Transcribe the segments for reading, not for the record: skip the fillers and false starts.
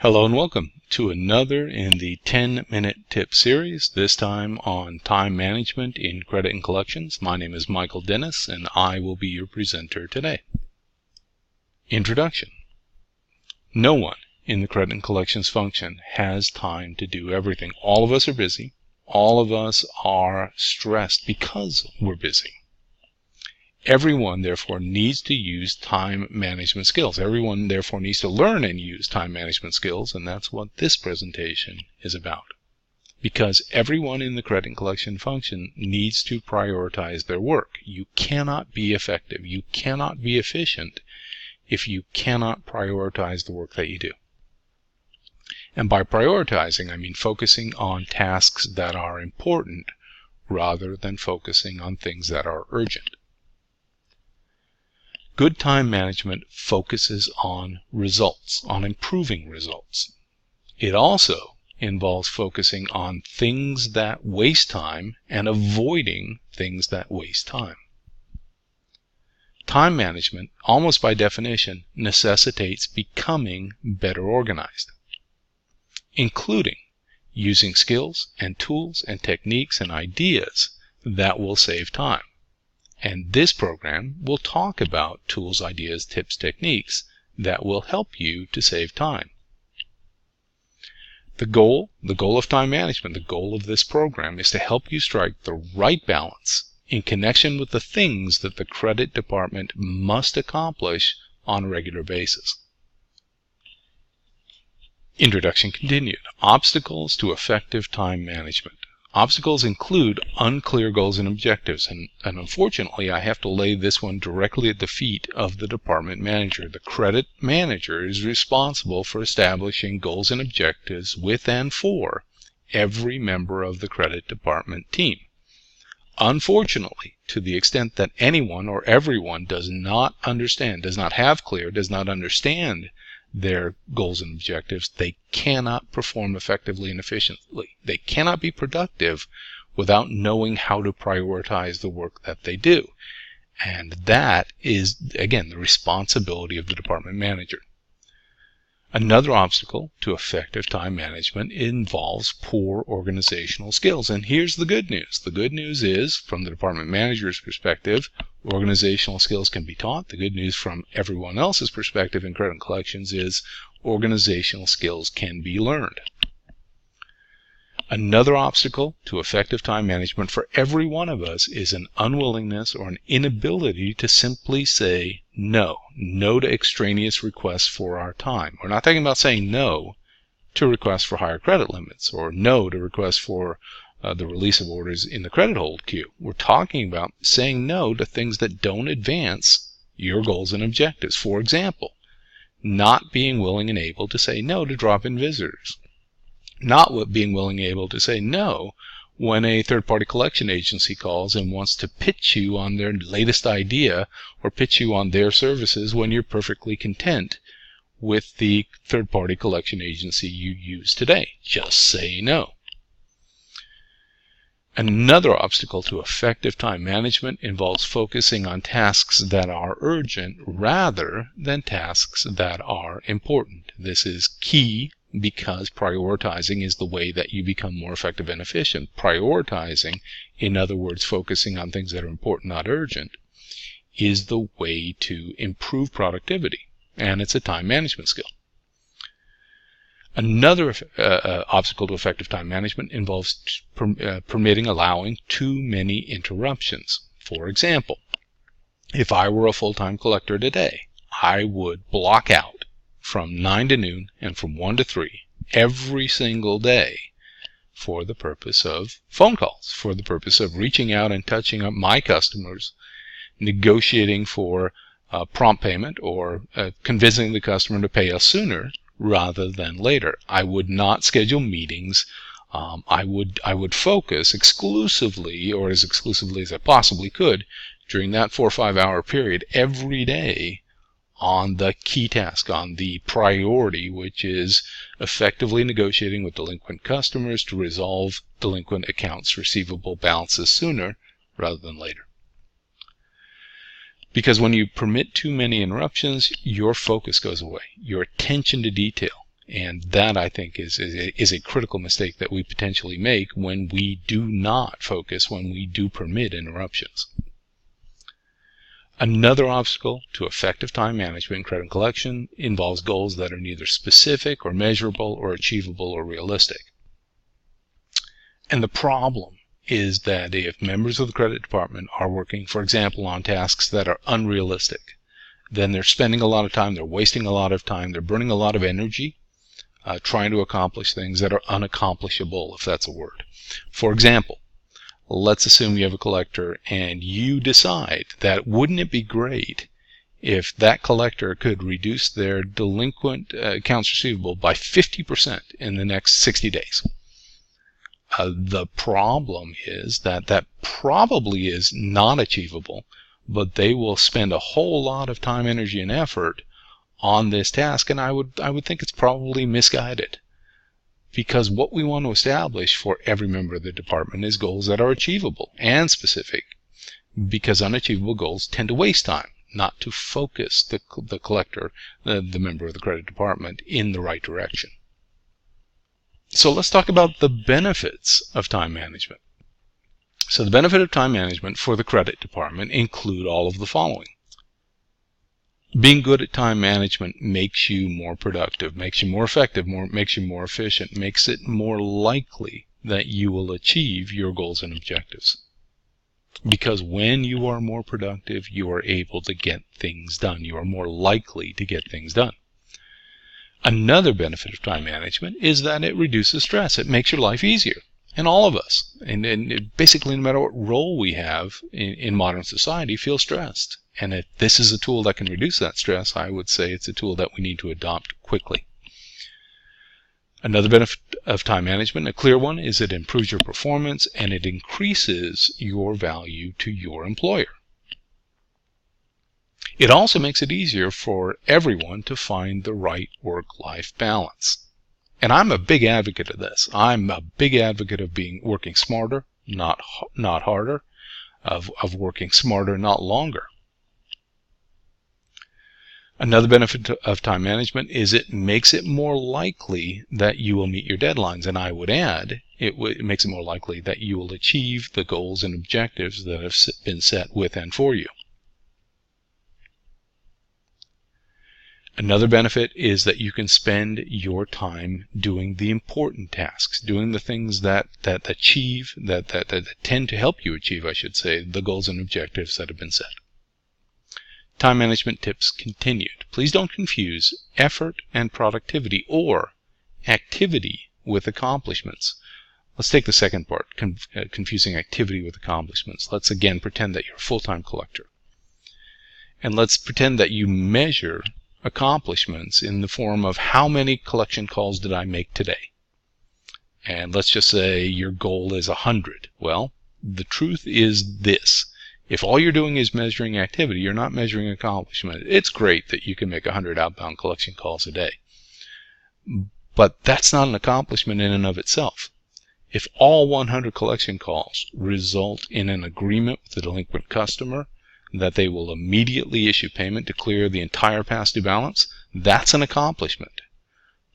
Hello and welcome to another in the 10-minute tip series, this time on time management in credit and collections. My name is Michael Dennis and I will be your presenter today. Introduction. No one in the credit and collections function has time to do everything. All of us are busy. All of us are stressed because we're busy. Everyone, therefore, needs to use time management skills. Everyone, therefore, needs to learn and use time management skills, and that's what this presentation is about. Because everyone in the credit and collection function needs to prioritize their work. You cannot be effective. You cannot be efficient if you cannot prioritize the work that you do. And by prioritizing, I mean focusing on tasks that are important rather than focusing on things that are urgent. Good time management focuses on results, on improving results. It also involves focusing on things that waste time and avoiding things that waste time. Time management, almost by definition, necessitates becoming better organized, including using skills and tools and techniques and ideas that will save time. And this program will talk about tools, ideas, tips, techniques that will help you to save time. The goal of time management, the goal of this program is to help you strike the right balance in connection with the things that the credit department must accomplish on a regular basis. Introduction continued. Obstacles to effective time management. Obstacles include unclear goals and objectives, and unfortunately I have to lay this one directly at the feet of the department manager. The credit manager is responsible for establishing goals and objectives with and for every member of the credit department team. Unfortunately, to the extent that anyone or everyone does not understand their goals and objectives, they cannot perform effectively and efficiently. They cannot be productive without knowing how to prioritize the work that they do. And that is, again, the responsibility of the department manager. Another obstacle to effective time management involves poor organizational skills. And here's the good news. The good news is, from the department manager's perspective, organizational skills can be taught. The good news from everyone else's perspective in credit and collections is organizational skills can be learned. Another obstacle to effective time management for every one of us is an unwillingness or an inability to simply say no. No to extraneous requests for our time. We're not talking about saying no to requests for higher credit limits or no to requests for the release of orders in the credit hold queue. We're talking about saying no to things that don't advance your goals and objectives. For example, not being willing and able to say no to drop-in visitors. Not being willing and able to say no when a third-party collection agency calls and wants to pitch you on their latest idea or pitch you on their services when you're perfectly content with the third-party collection agency you use today. Just say no. Another obstacle to effective time management involves focusing on tasks that are urgent rather than tasks that are important. This is key because prioritizing is the way that you become more effective and efficient. Prioritizing, in other words, focusing on things that are important, not urgent, is the way to improve productivity, and it's a time management skill. Another obstacle to effective time management involves allowing too many interruptions. For example, if I were a full-time collector today, I would block out from 9 to noon and from 1 to 3 every single day for the purpose of phone calls, for the purpose of reaching out and touching up my customers, negotiating for prompt payment or convincing the customer to pay us sooner rather than later. I would not schedule meetings. I would focus exclusively, or as exclusively as I possibly could, during that 4 or 5 hour period every day on the key task, on the priority, which is effectively negotiating with delinquent customers to resolve delinquent accounts receivable balances sooner rather than later. Because when you permit too many interruptions, your focus goes away. Your attention to detail And that, I think, is a critical mistake that we potentially make when we do not focus, when we do permit interruptions. Another obstacle to effective time management in credit collection involves goals that are neither specific or measurable or achievable or realistic. And the problem is that if members of the credit department are working, for example, on tasks that are unrealistic, then they're spending a lot of time, they're wasting a lot of time, they're burning a lot of energy trying to accomplish things that are unaccomplishable, if that's a word. For example, let's assume you have a collector and you decide that wouldn't it be great if that collector could reduce their delinquent accounts receivable by 50% in the next 60 days. The problem is that probably is not achievable, but they will spend a whole lot of time, energy, and effort on this task, and I would think it's probably misguided. Because what we want to establish for every member of the department is goals that are achievable and specific, because unachievable goals tend to waste time, not to focus the collector, the member of the credit department, in the right direction. So let's talk about the benefits of time management. So the benefit of time management for the credit department include all of the following. Being good at time management makes you more productive, makes you more effective, makes you more efficient, makes it more likely that you will achieve your goals and objectives. Because when you are more productive, you are able to get things done. You are more likely to get things done. Another benefit of time management is that it reduces stress. It makes your life easier. And all of us, and basically no matter what role we have in modern society, feel stressed. And if this is a tool that can reduce that stress, I would say it's a tool that we need to adopt quickly. Another benefit of time management, a clear one, is it improves your performance and it increases your value to your employer. It also makes it easier for everyone to find the right work-life balance. And I'm a big advocate of this. I'm a big advocate of working smarter, not harder, of working smarter, not longer. Another benefit of time management is it makes it more likely that you will meet your deadlines. And I would add, it makes it more likely that you will achieve the goals and objectives that have been set with and for you. Another benefit is that you can spend your time doing the important tasks, doing the things that tend to help you achieve, I should say, the goals and objectives that have been set. Time management tips continued. Please don't confuse effort and productivity or activity with accomplishments. Let's take the second part, confusing activity with accomplishments. Let's again pretend that you're a full-time collector. And let's pretend that you measure accomplishments in the form of how many collection calls did I make today. And let's just say your goal is 100. Well, the truth is this. If all you're doing is measuring activity, you're not measuring accomplishment. It's great that you can make 100 outbound collection calls a day. But that's not an accomplishment in and of itself. If all 100 collection calls result in an agreement with the delinquent customer that they will immediately issue payment to clear the entire past due balance, that's an accomplishment.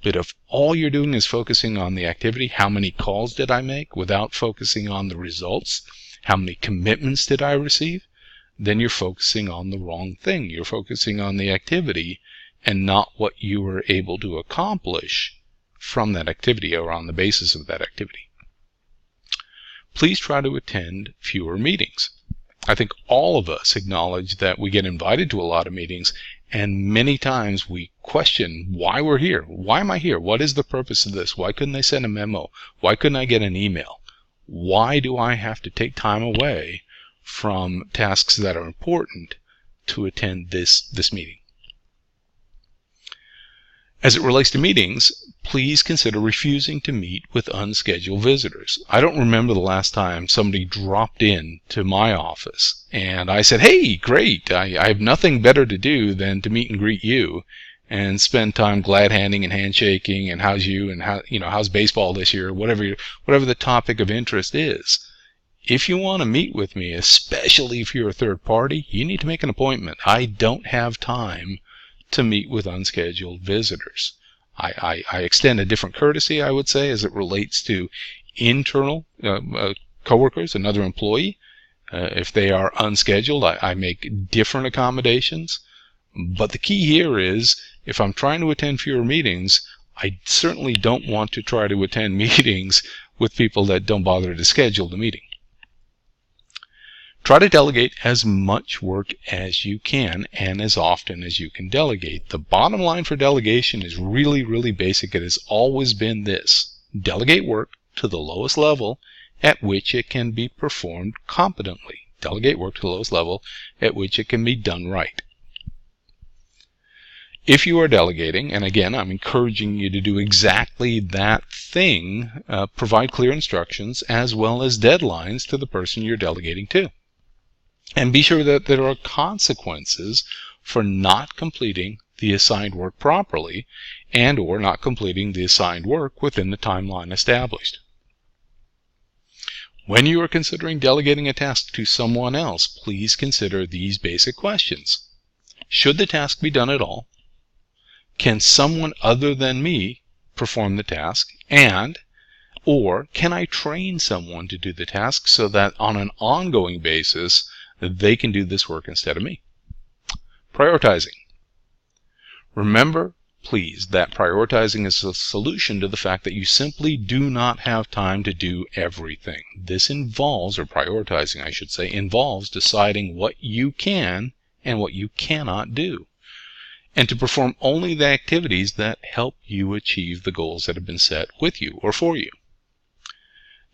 But if all you're doing is focusing on the activity, how many calls did I make, without focusing on the results, how many commitments did I receive, then you're focusing on the wrong thing. You're focusing on the activity and not what you were able to accomplish from that activity or on the basis of that activity. Please try to attend fewer meetings. I think all of us acknowledge that we get invited to a lot of meetings, and many times we question why we're here. Why am I here? What is the purpose of this? Why couldn't they send a memo? Why couldn't I get an email? Why do I have to take time away from tasks that are important to attend this meeting? As it relates to meetings, please consider refusing to meet with unscheduled visitors. I don't remember the last time somebody dropped in to my office and I said, hey, great, I have nothing better to do than to meet and greet you and spend time glad-handing and handshaking and how's you and how's baseball this year, whatever the topic of interest is. If you want to meet with me, especially if you're a third party, you need to make an appointment. I don't have time to meet with unscheduled visitors. I extend a different courtesy, I would say, as it relates to internal coworkers, another employee. If they are unscheduled, I make different accommodations. But the key here is, if I'm trying to attend fewer meetings, I certainly don't want to try to attend meetings with people that don't bother to schedule the meeting. Try to delegate as much work as you can and as often as you can delegate. The bottom line for delegation is really, really basic. It has always been this: delegate work to the lowest level at which it can be performed competently. Delegate work to the lowest level at which it can be done right. If you are delegating, and again, I'm encouraging you to do exactly that thing, provide clear instructions as well as deadlines to the person you're delegating to. And be sure that there are consequences for not completing the assigned work properly and or not completing the assigned work within the timeline established. When you are considering delegating a task to someone else, please consider these basic questions. Should the task be done at all? Can someone other than me perform the task? Or can I train someone to do the task so that on an ongoing basis they can do this work instead of me? Prioritizing. Remember, please, that prioritizing is a solution to the fact that you simply do not have time to do everything. This involves, or prioritizing I should say, involves deciding what you can and what you cannot do, and to perform only the activities that help you achieve the goals that have been set with you or for you.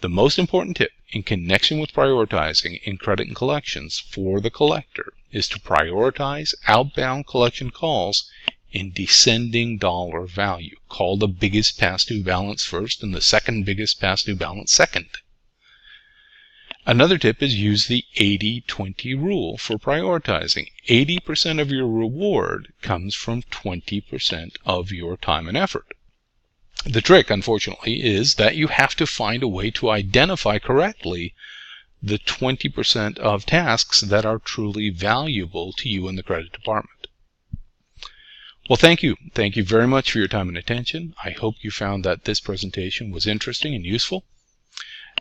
The most important tip in connection with prioritizing in credit and collections for the collector is to prioritize outbound collection calls in descending dollar value. Call the biggest past due balance first and the second biggest past due balance second. Another tip is use the 80-20 rule for prioritizing. 80% of your reward comes from 20% of your time and effort. The trick, unfortunately, is that you have to find a way to identify correctly the 20% of tasks that are truly valuable to you in the credit department. Well, thank you. Thank you very much for your time and attention. I hope you found that this presentation was interesting and useful.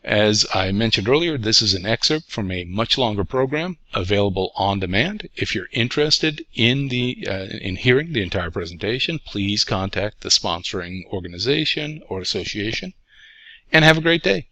As I mentioned earlier, this is an excerpt from a much longer program available on demand. If you're interested in hearing the entire presentation, please contact the sponsoring organization or association, and have a great day.